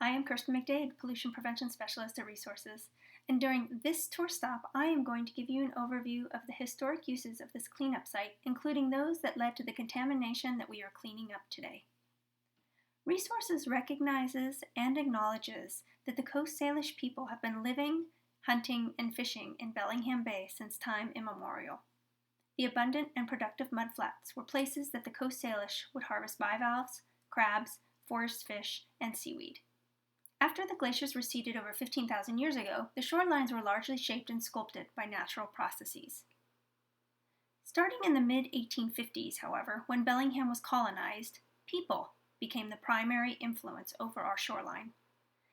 I am Kirsten McDade, Pollution Prevention Specialist at Resources, and during this tour stop, I am going to give you an overview of the historic uses of this cleanup site, including those that led to the contamination that we are cleaning up today. Resources recognizes and acknowledges that the Coast Salish people have been living, hunting, and fishing in Bellingham Bay since time immemorial. The abundant and productive mudflats were places that the Coast Salish would harvest bivalves, crabs, forest fish, and seaweed. After the glaciers receded over 15,000 years ago, the shorelines were largely shaped and sculpted by natural processes. Starting in the mid-1850s, however, when Bellingham was colonized, people became the primary influence over our shoreline.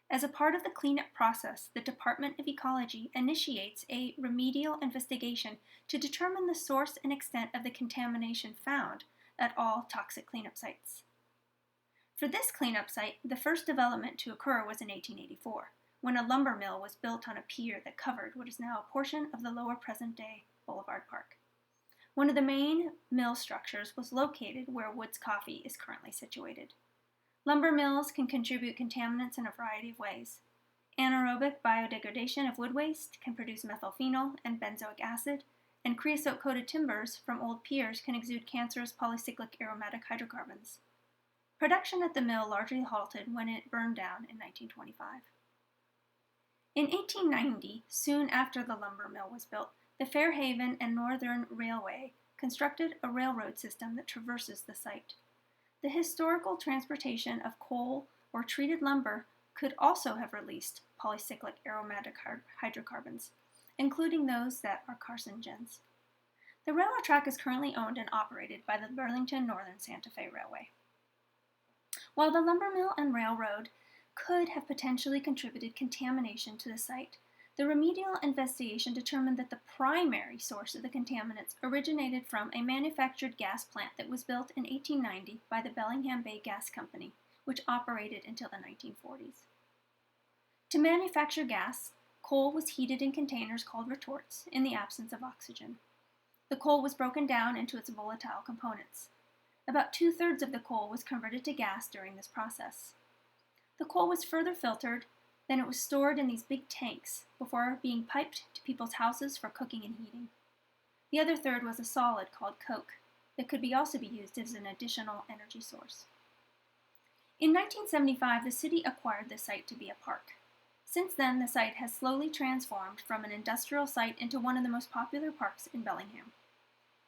As a part of the cleanup process, the Department of Ecology initiates a remedial investigation to determine the source and extent of the contamination found at all toxic cleanup sites. For this cleanup site, the first development to occur was in 1884, when a lumber mill was built on a pier that covered what is now a portion of the lower present-day Boulevard Park. One of the main mill structures was located where Woods Coffee is currently situated. Lumber mills can contribute contaminants in a variety of ways. Anaerobic biodegradation of wood waste can produce methylphenol and benzoic acid, and creosote-coated timbers from old piers can exude cancerous polycyclic aromatic hydrocarbons. Production at the mill largely halted when it burned down in 1925. In 1890, soon after the lumber mill was built, the Fairhaven and Northern Railway constructed a railroad system that traverses the site. The historical transportation of coal or treated lumber could also have released polycyclic aromatic hydrocarbons, including those that are carcinogens. The railroad track is currently owned and operated by the Burlington Northern Santa Fe Railway. While the lumber mill and railroad could have potentially contributed contamination to the site, the remedial investigation determined that the primary source of the contaminants originated from a manufactured gas plant that was built in 1890 by the Bellingham Bay Gas Company, which operated until the 1940s. To manufacture gas, coal was heated in containers called retorts in the absence of oxygen. The coal was broken down into its volatile components. About 2/3 of the coal was converted to gas during this process. The coal was further filtered, then it was stored in these big tanks before being piped to people's houses for cooking and heating. The other third was a solid called coke that could also be used as an additional energy source. In 1975, the city acquired the site to be a park. Since then, the site has slowly transformed from an industrial site into one of the most popular parks in Bellingham.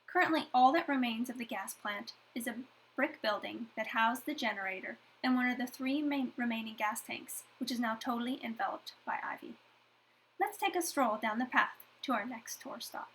Currently, all that remains of the gas plant is a brick building that housed the generator and one of the 3 remaining gas tanks, which is now totally enveloped by ivy. Let's take a stroll down the path to our next tour stop.